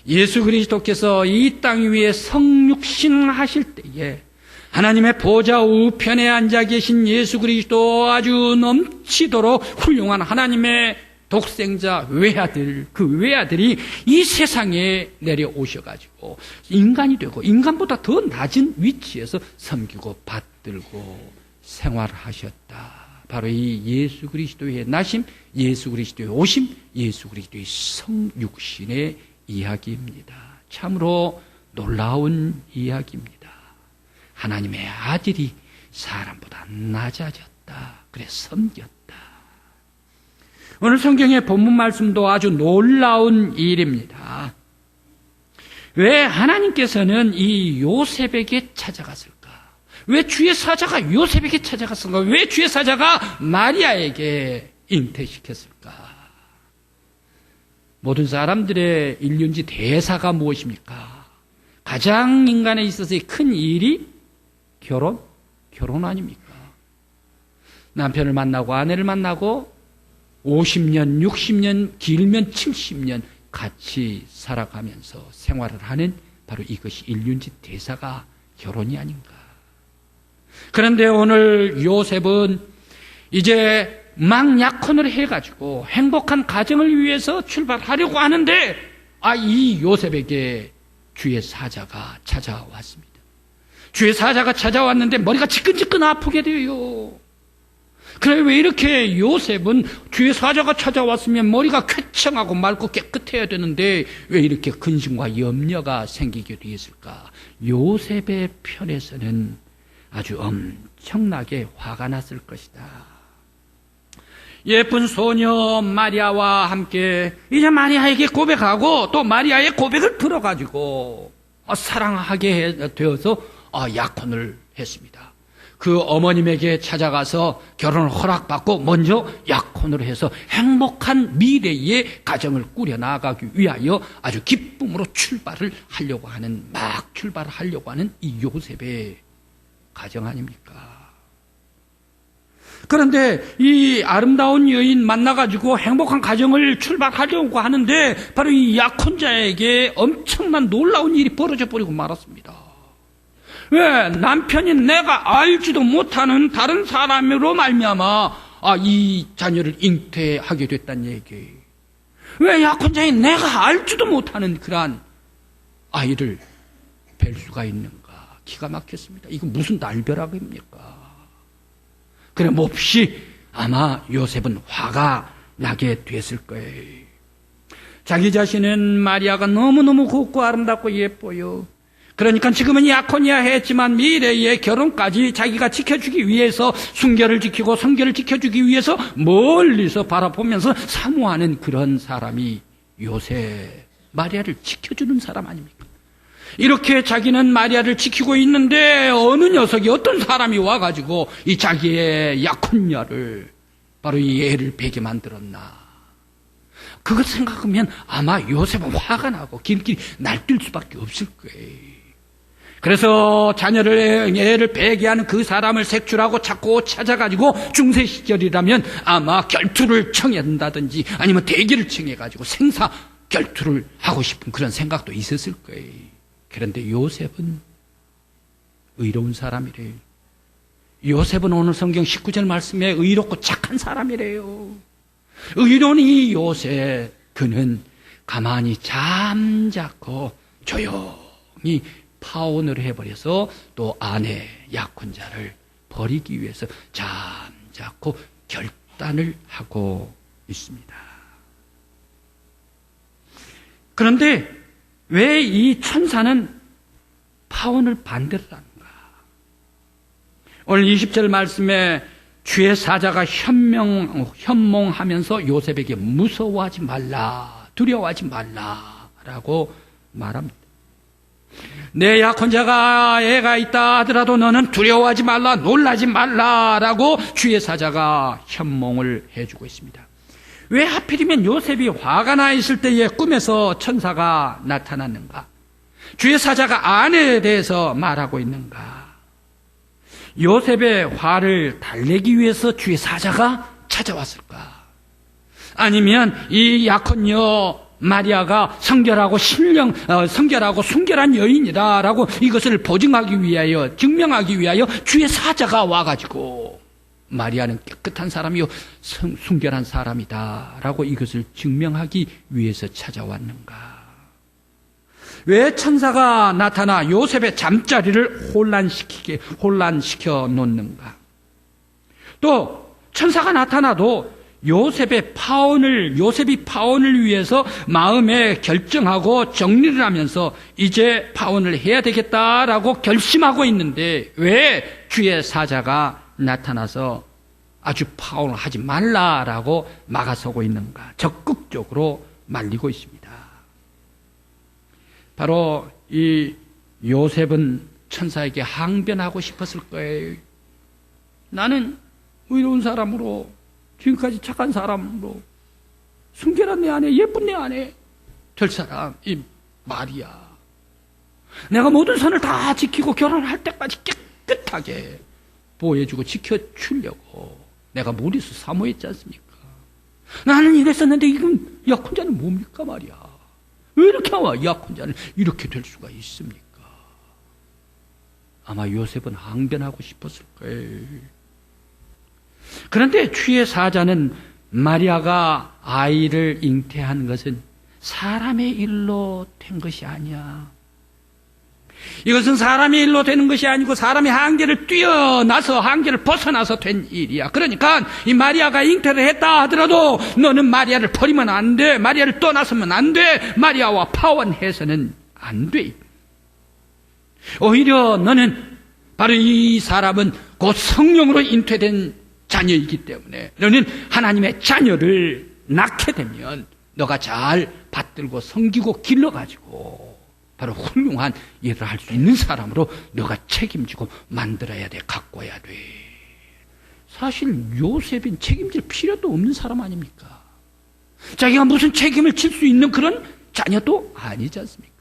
예수 그리스도께서 이 땅 위에 성육신하실 때에 하나님의 보좌 우편에 앉아 계신 예수 그리스도, 아주 넘치도록 훌륭한 하나님의 독생자 외아들, 그 외아들이 이 세상에 내려오셔가지고 인간이 되고 인간보다 더 낮은 위치에서 섬기고 받들고 생활을 하셨다. 바로 이 예수 그리스도의 나심, 예수 그리스도의 오심, 예수 그리스도의 성육신의 이야기입니다. 참으로 놀라운 이야기입니다. 하나님의 아들이 사람보다 낮아졌다. 그래 섬겼다. 오늘 성경의 본문 말씀도 아주 놀라운 일입니다. 왜 하나님께서는 이 요셉에게 찾아갔을까? 왜 주의 사자가 요셉에게 찾아갔을까? 왜 주의 사자가 마리아에게 잉태시켰을까? 모든 사람들의 일륜지 대사가 무엇입니까? 가장 인간에 있어서의 큰 일이 결혼 아닙니까? 남편을 만나고 아내를 만나고 50년, 60년, 길면 70년 같이 살아가면서 생활을 하는 바로 이것이 일륜지 대사가 결혼이 아닌가. 그런데 오늘 요셉은 이제 막 약혼을 해가지고 행복한 가정을 위해서 출발하려고 하는데 이 요셉에게 주의 사자가 찾아왔습니다. 주의 사자가 찾아왔는데 머리가 지끈지끈 아프게 돼요. 그래, 왜 이렇게 요셉은 주의 사자가 찾아왔으면 머리가 쾌청하고 맑고 깨끗해야 되는데 왜 이렇게 근심과 염려가 생기게 되었을까? 요셉의 편에서는 아주 엄청나게 화가 났을 것이다. 예쁜 소녀 마리아와 함께 이제 마리아에게 고백하고 또 마리아의 고백을 들어가지고 사랑하게 되어서 약혼을 했습니다. 그 어머님에게 찾아가서 결혼을 허락받고 먼저 약혼을 해서 행복한 미래의 가정을 꾸려나가기 위하여 아주 기쁨으로 출발을 하려고 하는 이 요셉의 가정 아닙니까? 그런데 이 아름다운 여인 만나가지고 행복한 가정을 출발하려고 하는데 바로 이 약혼자에게 엄청난 놀라운 일이 벌어져 버리고 말았습니다. 왜? 남편이 내가 알지도 못하는 다른 사람으로 말미암아 이 자녀를 잉태하게 됐다는 얘기. 왜 약혼자인 내가 알지도 못하는 그러한 아이를 뵐 수가 있는가? 기가 막혔습니다. 이거 무슨 날벼락입니까? 그래 몹시 아마 요셉은 화가 나게 됐을 거예요. 자기 자신은 마리아가 너무너무 곱고 아름답고 예뻐요. 그러니까 지금은 약혼이야 했지만 미래의 결혼까지 자기가 지켜주기 위해서 순결을 지키고 성결을 지켜주기 위해서 멀리서 바라보면서 사모하는 그런 사람이 요셉, 마리아를 지켜주는 사람 아닙니까? 이렇게 자기는 마리아를 지키고 있는데 어느 녀석이 어떤 사람이 와가지고 이 자기의 약혼녀를 바로 이 애를 베게 만들었나. 그것 생각하면 아마 요셉은 화가 나고 길길이 날뛸 수밖에 없을 거예요. 그래서 애를 베게 하는 그 사람을 색출하고 찾고 찾아가지고 중세 시절이라면 아마 결투를 청한다든지 아니면 대기를 청해가지고 생사 결투를 하고 싶은 그런 생각도 있었을 거예요. 그런데 요셉은 의로운 사람이래요. 요셉은 오늘 성경 19절 말씀에 의롭고 착한 사람이래요. 의로운 이 요셉, 그는 가만히 잠자코 조용히 파혼을 해버려서 또 아내 약혼자를 버리기 위해서 잠자코 결단을 하고 있습니다. 그런데 왜 이 천사는 파혼을 반대를 하는가? 오늘 20절 말씀에 주의 사자가 현몽하면서 요셉에게 무서워하지 말라, 두려워하지 말라라고 말합니다. 내 약혼자가 애가 있다 하더라도 너는 두려워하지 말라, 놀라지 말라라고 주의 사자가 현몽을 해주고 있습니다. 왜 하필이면 요셉이 화가 나 있을 때에 꿈에서 천사가 나타났는가? 주의 사자가 아내에 대해서 말하고 있는가? 요셉의 화를 달래기 위해서 주의 사자가 찾아왔을까? 아니면 이 약혼녀 마리아가 성결하고 성결하고 순결한 여인이다라고 이것을 보증하기 위하여, 증명하기 위하여 주의 사자가 와가지고 마리아는 깨끗한 사람이요 순결한 사람이다라고 이것을 증명하기 위해서 찾아왔는가? 왜 천사가 나타나 요셉의 잠자리를 혼란시켜 놓는가? 또 천사가 나타나도 요셉이 파혼을 위해서 마음에 결정하고 정리를 하면서 이제 파혼을 해야 되겠다라고 결심하고 있는데 왜 주의 사자가 나타나서 아주 파혼을 하지 말라라고 막아서고 있는가? 적극적으로 말리고 있습니다. 바로 이 요셉은 천사에게 항변하고 싶었을 거예요. 나는 의로운 사람으로, 지금까지 착한 사람으로, 순결한 내 아내, 예쁜 내 아내 될 사람, 이 마리아. 내가 모든 선을 다 지키고 결혼할 때까지 깨끗하게 보호해주고 지켜주려고 내가 무리수 사모했지 않습니까? 나는 이랬었는데 이건 약혼자는 뭡니까 말이야. 왜 이렇게 약혼자는 이렇게 될 수가 있습니까? 아마 요셉은 항변하고 싶었을 거예요. 그런데 주의 사자는 마리아가 아이를 잉태한 것은 사람의 일로 된 것이 아니야. 이것은 사람의 일로 되는 것이 아니고 사람의 한계를 뛰어나서, 한계를 벗어나서 된 일이야. 그러니까 이 마리아가 잉태를 했다 하더라도 너는 마리아를 버리면 안 돼. 마리아를 떠나서면 안 돼. 마리아와 파혼해서는 안 돼. 오히려 너는, 바로 이 사람은 곧 성령으로 잉태된 자녀이기 때문에 너는 하나님의 자녀를 낳게 되면 너가 잘 받들고 섬기고 길러가지고 바로 훌륭한 일을 할 수 있는 사람으로 너가 책임지고 만들어야 돼, 가꿔야 돼. 사실 요셉은 책임질 필요도 없는 사람 아닙니까? 자기가 무슨 책임을 질 수 있는 그런 자녀도 아니지 않습니까?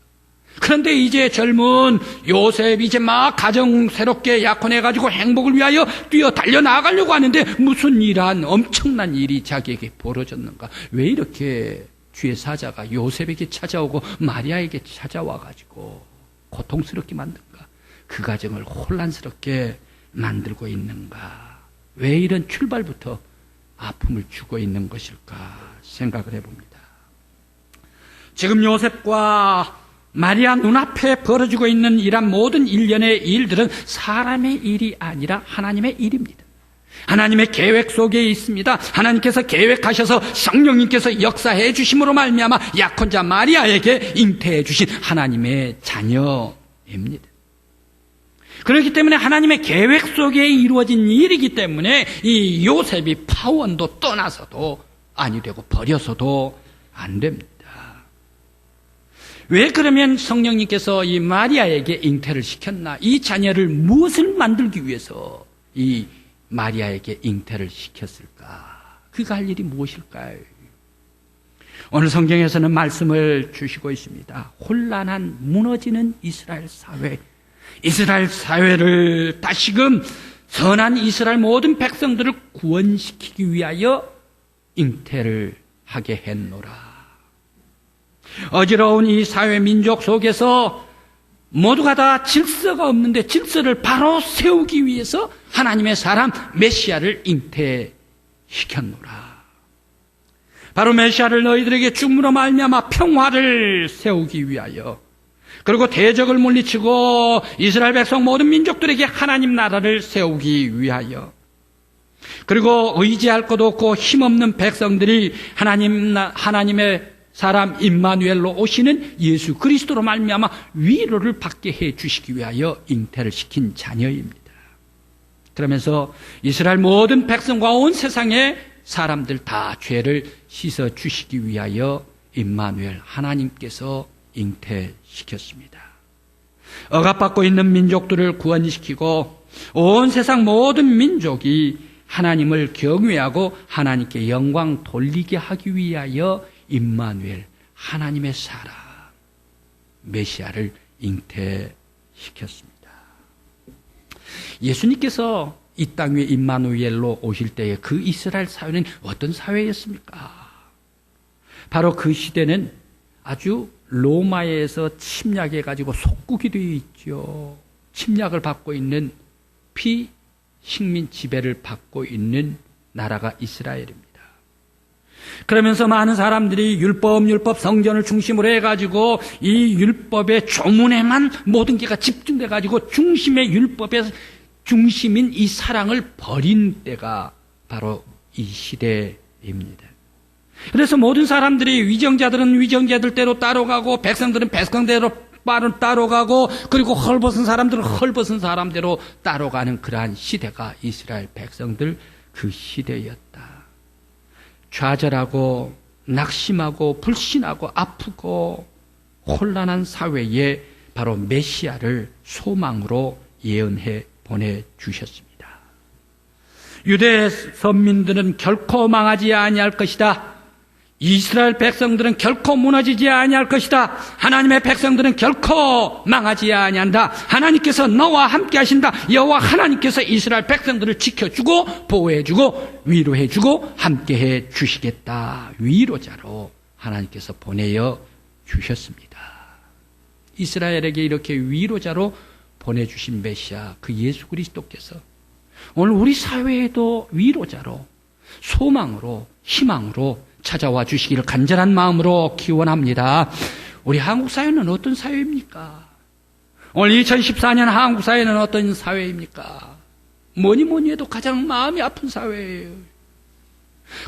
그런데 이제 젊은 요셉이 이제 막 가정 새롭게 약혼해가지고 행복을 위하여 뛰어 달려나가려고 하는데 무슨 이러한 엄청난 일이 자기에게 벌어졌는가? 왜 이렇게 주의 사자가 요셉에게 찾아오고 마리아에게 찾아와가지고 고통스럽게 만든가? 그 가정을 혼란스럽게 만들고 있는가? 왜 이런 출발부터 아픔을 주고 있는 것일까 생각을 해봅니다. 지금 요셉과 마리아 눈앞에 벌어지고 있는 이런 모든 일련의 일들은 사람의 일이 아니라 하나님의 일입니다. 하나님의 계획 속에 있습니다. 하나님께서 계획하셔서 성령님께서 역사해 주심으로 말미암아 약혼자 마리아에게 잉태해 주신 하나님의 자녀입니다. 그렇기 때문에 하나님의 계획 속에 이루어진 일이기 때문에 이 요셉이 파혼도 떠나서도 아니 되고 버려서도 안 됩니다. 왜 그러면 성령님께서 이 마리아에게 잉태를 시켰나? 이 자녀를 무엇을 만들기 위해서 이 마리아에게 잉태를 시켰을까? 그가 할 일이 무엇일까요? 오늘 성경에서는 말씀을 주시고 있습니다. 혼란한 무너지는 이스라엘 사회, 이스라엘 사회를 다시금 선한 이스라엘 모든 백성들을 구원시키기 위하여 잉태를 하게 했노라. 어지러운 이 사회 민족 속에서 모두가 다 질서가 없는데 질서를 바로 세우기 위해서 하나님의 사람 메시아를 잉태시켰노라. 바로 메시아를 너희들에게 주므로 말미암아 평화를 세우기 위하여, 그리고 대적을 물리치고 이스라엘 백성 모든 민족들에게 하나님 나라를 세우기 위하여, 그리고 의지할 것 없고 힘없는 백성들이 하나님의 사람 임마누엘로 오시는 예수 그리스도로 말미암아 위로를 받게 해 주시기 위하여 잉태를 시킨 자녀입니다. 그러면서 이스라엘 모든 백성과 온 세상의 사람들 다 죄를 씻어 주시기 위하여 임마누엘 하나님께서 잉태시켰습니다. 억압받고 있는 민족들을 구원시키고 온 세상 모든 민족이 하나님을 경외하고 하나님께 영광 돌리게 하기 위하여 임마누엘 하나님의 사람 메시아를 잉태시켰습니다. 예수님께서 이 땅 위에 임마누엘로 오실 때에 그 이스라엘 사회는 어떤 사회였습니까? 바로 그 시대는 아주 로마에서 침략해가지고 속국이 되어 있죠. 침략을 받고 있는 피식민 지배를 받고 있는 나라가 이스라엘입니다. 그러면서 많은 사람들이 율법 성전을 중심으로 해가지고 이 율법의 조문에만 모든 게가 집중돼가지고 중심의 율법의 중심인 이 사랑을 버린 때가 바로 이 시대입니다. 그래서 모든 사람들이 위정자들은 위정자들대로 따라가고 백성들은 백성대로 따라가고 그리고 헐벗은 사람들은 헐벗은 사람대로 따라가는 그러한 시대가 이스라엘 백성들 그 시대였다. 좌절하고 낙심하고 불신하고 아프고 혼란한 사회에 바로 메시아를 소망으로 예언해 보내주셨습니다. 유대 선민들은 결코 망하지 아니할 것이다. 이스라엘 백성들은 결코 무너지지 아니할 것이다. 하나님의 백성들은 결코 망하지 아니한다. 하나님께서 너와 함께 하신다. 여호와 하나님께서 이스라엘 백성들을 지켜주고 보호해주고 위로해주고 함께해 주시겠다. 위로자로 하나님께서 보내어 주셨습니다. 이스라엘에게 이렇게 위로자로 보내주신 메시아 그 예수 그리스도께서 오늘 우리 사회에도 위로자로 소망으로 희망으로 찾아와 주시기를 간절한 마음으로 기원합니다. 우리 한국 사회는 어떤 사회입니까? 오늘 2014년 한국 사회는 어떤 사회입니까? 뭐니 해도 가장 마음이 아픈 사회예요.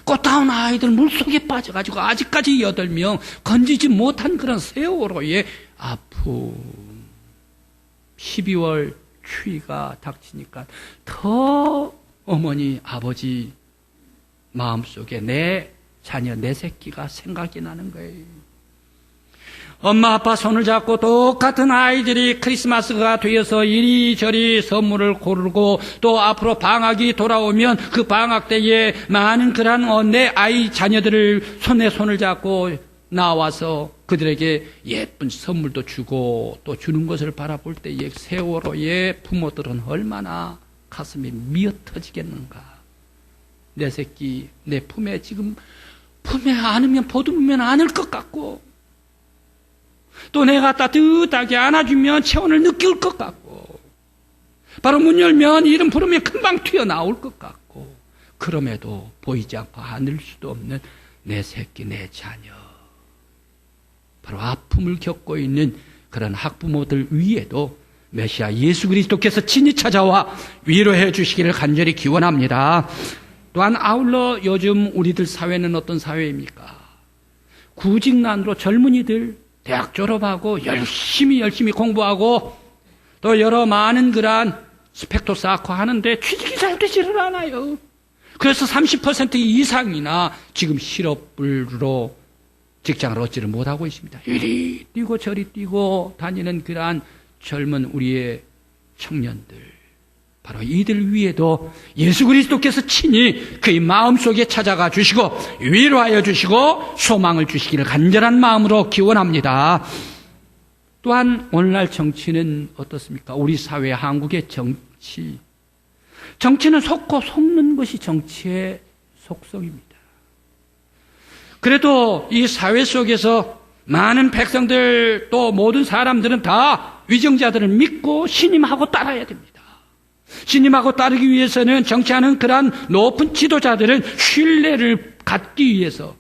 꽃다운 아이들 물속에 빠져가지고 아직까지 8명 건지지 못한 그런 세월호의 아픔. 12월 추위가 닥치니까 더 어머니 아버지 마음속에 내 자녀 내 새끼가 생각이 나는 거예요. 엄마 아빠 손을 잡고 똑같은 아이들이 크리스마스가 되어서 이리저리 선물을 고르고 또 앞으로 방학이 돌아오면 그 방학 때에 많은 그런 내 아이 자녀들을 손을 잡고 나와서 그들에게 예쁜 선물도 주고 또 주는 것을 바라볼 때에 세월호의 부모들은 얼마나 가슴이 미어 터지겠는가. 내 새끼 내 품에 지금 품에 안으면 보듬으면 안을 것 같고 또 내가 따뜻하게 안아주면 체온을 느낄 것 같고 바로 문 열면 이름 부르면 금방 튀어나올 것 같고 그럼에도 보이지 않고 안을 수도 없는 내 새끼 내 자녀 바로 아픔을 겪고 있는 그런 학부모들 위에도 메시아 예수 그리스도께서 친히 찾아와 위로해 주시기를 간절히 기원합니다. 또한 아울러 요즘 우리들 사회는 어떤 사회입니까? 구직난으로 젊은이들 대학 졸업하고 열심히 공부하고 또 여러 많은 그러한 스펙도 쌓고 하는데 취직이 잘 되지를 않아요. 그래서 30% 이상이나 지금 실업으로 직장을 얻지를 못하고 있습니다. 이리 뛰고 저리 뛰고 다니는 그러한 젊은 우리의 청년들 바로 이들 위에도 예수 그리스도께서 친히 그의 마음속에 찾아가 주시고 위로하여 주시고 소망을 주시기를 간절한 마음으로 기원합니다. 또한 오늘날 정치는 어떻습니까? 우리 사회 한국의 정치는 속고 속는 것이 정치의 속성입니다. 그래도 이 사회 속에서 많은 백성들 또 모든 사람들은 다 위정자들을 믿고 신임하고 따라야 됩니다. 신임하고 따르기 위해서는 정치하는 그러한 높은 지도자들은 신뢰를 받기 위해서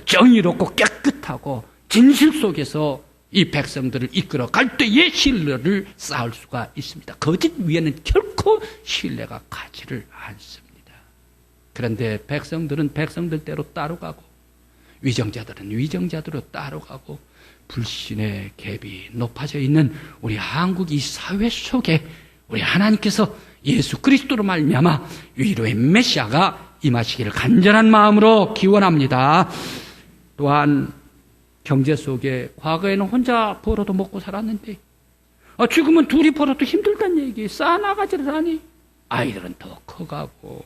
정의롭고 깨끗하고 진실 속에서 이 백성들을 이끌어 갈 때에 신뢰를 쌓을 수가 있습니다. 거짓 위에는 결코 신뢰가 가지를 않습니다. 그런데 백성들은 백성들대로 따라가고 위정자들은 위정자대로 따라가고 불신의 갭이 높아져 있는 우리 한국 이 사회 속에 우리 하나님께서 예수 그리스도로 말미암아 위로의 메시아가 임하시기를 간절한 마음으로 기원합니다. 또한 경제 속에 과거에는 혼자 벌어도 먹고 살았는데 지금은 둘이 벌어도 힘들다는 얘기 쌓아나가지를 하니 아이들은 더 커가고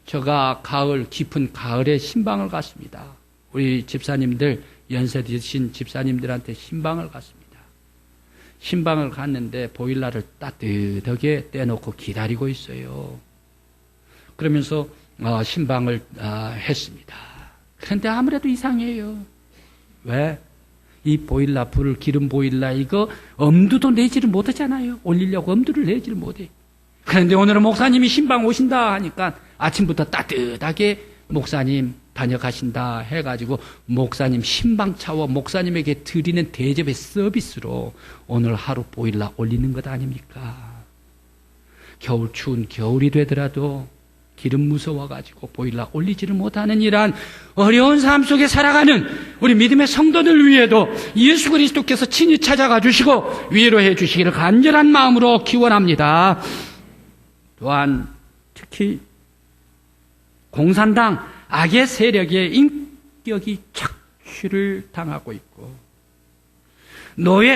제가 깊은 가을에 신방을 갔습니다. 우리 집사님들 연세 드신 집사님들한테 신방을 갔습니다. 신방을 갔는데 보일러를 따뜻하게 떼놓고 기다리고 있어요. 그러면서 신방을 했습니다. 그런데 아무래도 이상해요. 왜? 이 보일러, 기름 보일러 이거 엄두도 내지를 못하잖아요. 올리려고 엄두를 내지를 못해. 그런데 오늘은 목사님이 신방 오신다 하니까 아침부터 따뜻하게 목사님 다녀가신다 해가지고 목사님 신방 차워 목사님에게 드리는 대접의 서비스로 오늘 하루 보일러 올리는 것 아닙니까? 겨울 추운 겨울이 되더라도 기름 무서워가지고 보일러 올리지를 못하는 이러한 어려운 삶 속에 살아가는 우리 믿음의 성도들 위에도 예수 그리스도께서 친히 찾아가 주시고 위로해 주시기를 간절한 마음으로 기원합니다. 또한 특히 공산당 악의 세력의 인격이 착취를 당하고 있고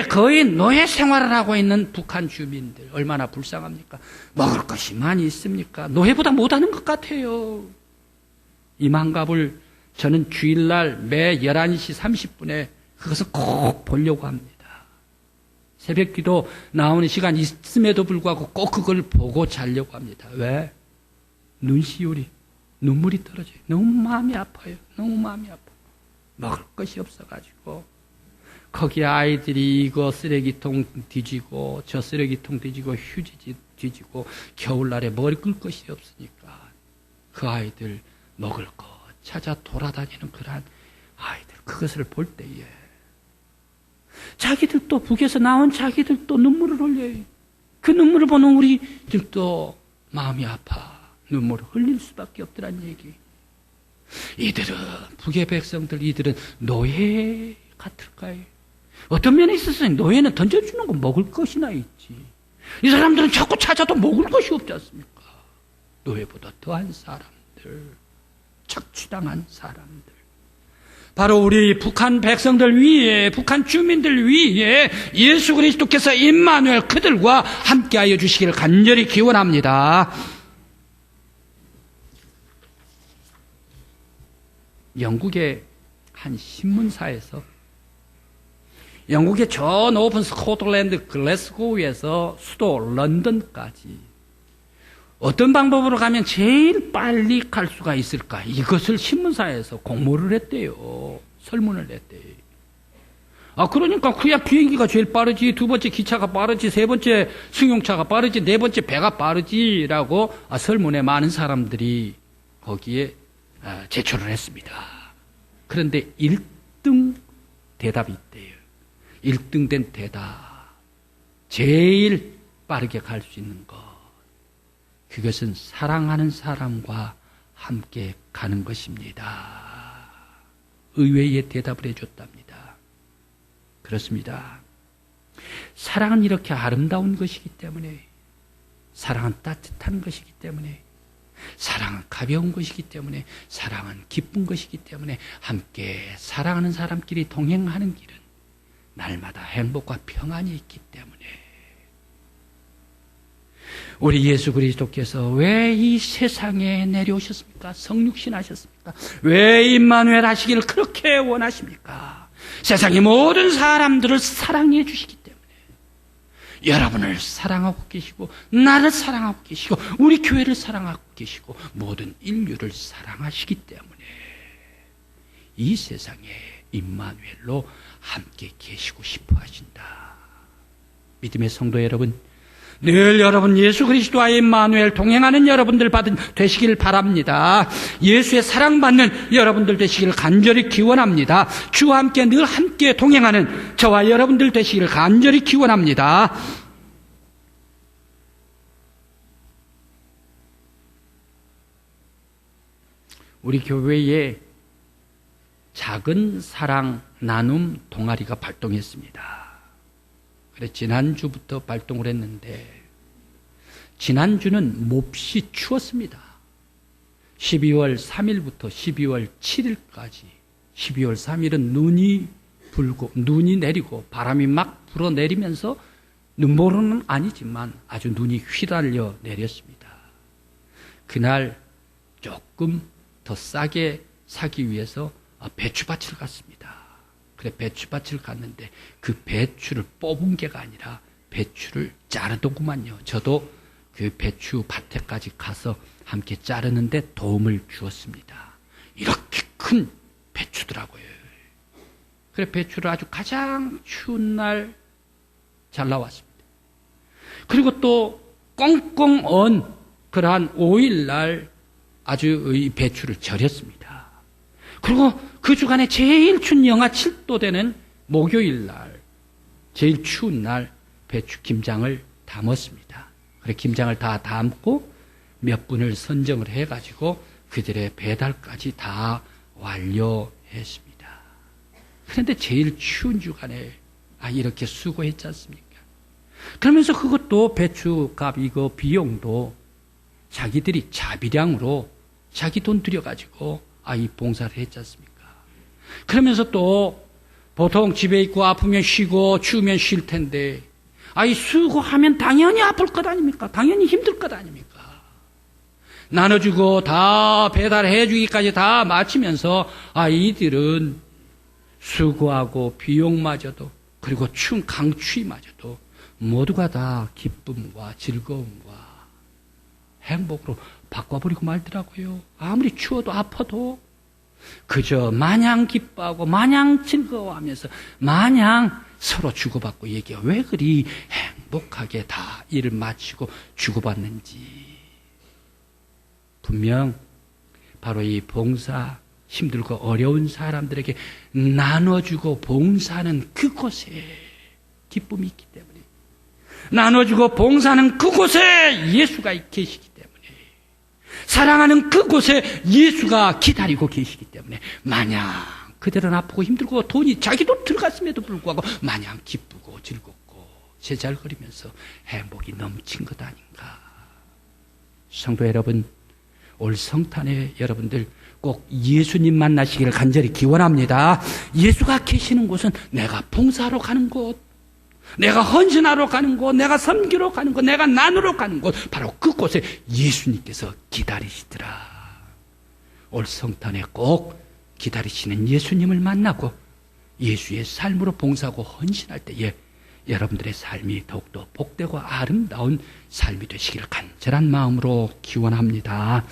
거의 노예 생활을 하고 있는 북한 주민들 얼마나 불쌍합니까? 먹을 것이 많이 있습니까? 노예보다 못하는 것 같아요. 이만갑을 저는 주일날 매 11시 30분에 그것을 꼭 보려고 합니다. 새벽기도 나오는 시간 있음에도 불구하고 꼭 그걸 보고 자려고 합니다. 왜? 눈시울이 눈물이 떨어져요. 너무 마음이 아파요. 너무 마음이 아파요. 먹을 것이 없어가지고 거기에 아이들이 이거 쓰레기통 뒤지고 저 쓰레기통 뒤지고 휴지 뒤지고 겨울날에 머리 끌 것이 없으니까 그 아이들 먹을 것 찾아 돌아다니는 그러한 아이들 그것을 볼 때에 자기들도 북에서 나온 자기들도 눈물을 흘려요. 그 눈물을 보는 우리들도 마음이 아파 눈물을 흘릴 수밖에 없더란 얘기. 이들은 북의 백성들 이들은 노예 같을까요? 어떤 면에 있어서 노예는 던져주는 건 먹을 것이나 있지. 이 사람들은 자꾸 찾아도 먹을 것이 없지 않습니까? 노예보다 더한 사람들, 착취당한 사람들. 바로 우리 북한 백성들 위에, 북한 주민들 위에 예수 그리스도께서 임마누엘 그들과 함께하여 주시기를 간절히 기원합니다. 영국의 한 신문사에서 영국의 저 높은 스코틀랜드 글래스고우에서 수도 런던까지 어떤 방법으로 가면 제일 빨리 갈 수가 있을까? 이것을 신문사에서 공모를 했대요. 설문을 했대요. 그러니까 그야 비행기가 제일 빠르지, 두 번째 기차가 빠르지, 세 번째 승용차가 빠르지, 네 번째 배가 빠르지라고 설문에 많은 사람들이 거기에 제출을 했습니다. 그런데 1등 대답이 있대요. 1등 된 대답. 제일 빠르게 갈 수 있는 것. 그것은 사랑하는 사람과 함께 가는 것입니다. 의외의 대답을 해줬답니다. 그렇습니다. 사랑은 이렇게 아름다운 것이기 때문에, 사랑은 따뜻한 것이기 때문에, 사랑은 가벼운 것이기 때문에, 사랑은 기쁜 것이기 때문에 함께 사랑하는 사람끼리 동행하는 길은 날마다 행복과 평안이 있기 때문에 우리 예수 그리스도께서 왜 이 세상에 내려오셨습니까? 성육신 하셨습니까? 왜 임마누엘 하시기를 그렇게 원하십니까? 세상의 모든 사람들을 사랑해 주시기 때문에 여러분을 사랑하고 계시고 나를 사랑하고 계시고 우리 교회를 사랑하고 계시고 모든 인류를 사랑하시기 때문에 이 세상에 임마누엘로 함께 계시고 싶어 하신다. 믿음의 성도 여러분, 늘 여러분 예수 그리스도와 임마누엘 동행하는 여러분들 되시길 바랍니다. 예수의 사랑받는 여러분들 되시기를 간절히 기원합니다. 주와 함께 늘 함께 동행하는 저와 여러분들 되시기를 간절히 기원합니다. 우리 교회에 작은 사랑 나눔 동아리가 발동했습니다. 그래 지난주부터 발동을 했는데 지난주는 몹시 추웠습니다. 12월 3일부터 12월 7일까지 12월 3일은 눈이 내리고 바람이 막 불어내리면서 눈보라는 아니지만 아주 눈이 휘날려 내렸습니다. 그날 조금 더 싸게 사기 위해서 배추밭을 갔습니다. 그래 배추밭을 갔는데 그 배추를 뽑은 게가 아니라 배추를 자르더구만요. 저도 그 배추밭에까지 가서 함께 자르는데 도움을 주었습니다. 이렇게 큰 주더라고요. 그래 배추를 아주 가장 추운 날 잘 나왔습니다. 그리고 또 꽁꽁 언 그러한 5일 날 아주 이 배추를 절였습니다. 그리고 그 주간에 제일 추운 영하 7도 되는 목요일 날, 제일 추운 날 배추 김장을 담았습니다. 그래 김장을 다 담고 몇 분을 선정을 해가지고 그들의 배달까지 다 완료했습니다. 그런데 제일 추운 주간에 이렇게 수고했지 않습니까? 그러면서 그것도 배추값 이거 비용도 자기들이 자비량으로 자기 돈 들여가지고 이 봉사를 했지 않습니까? 그러면서 또 보통 집에 있고 아프면 쉬고 추우면 쉴 텐데 이 수고하면 당연히 아플 것 아닙니까? 당연히 힘들 것 아닙니까? 나눠주고 다 배달해주기까지 다 마치면서 이들은 수고하고 비용마저도 그리고 추운 강추위마저도 모두가 다 기쁨과 즐거움과 행복으로 바꿔버리고 말더라고요. 아무리 추워도 아파도 그저 마냥 기뻐하고 마냥 즐거워하면서 마냥 서로 주고받고 얘기해요. 왜 그리 행복하게 다 일을 마치고 주고받는지. 분명 바로 이 봉사, 힘들고 어려운 사람들에게 나눠주고 봉사하는 그곳에 기쁨이 있기 때문에, 나눠주고 봉사하는 그곳에 예수가 계시기 때문에, 사랑하는 그곳에 예수가 기다리고 계시기 때문에 마냥 그들은 아프고 힘들고 돈이 자기도 들어갔음에도 불구하고 마냥 기쁘고 즐겁고 제잘거리면서 행복이 넘친 것 아닌가. 성도 여러분, 올 성탄에 여러분들 꼭 예수님 만나시기를 간절히 기원합니다. 예수가 계시는 곳은 내가 봉사하러 가는 곳, 내가 헌신하러 가는 곳, 내가 섬기러 가는 곳, 내가 나누러 가는 곳, 바로 그곳에 예수님께서 기다리시더라. 올 성탄에 꼭 기다리시는 예수님을 만나고 예수의 삶으로 봉사하고 헌신할 때에 여러분들의 삶이 더욱더 복되고 아름다운 삶이 되시기를 간절한 마음으로 기원합니다.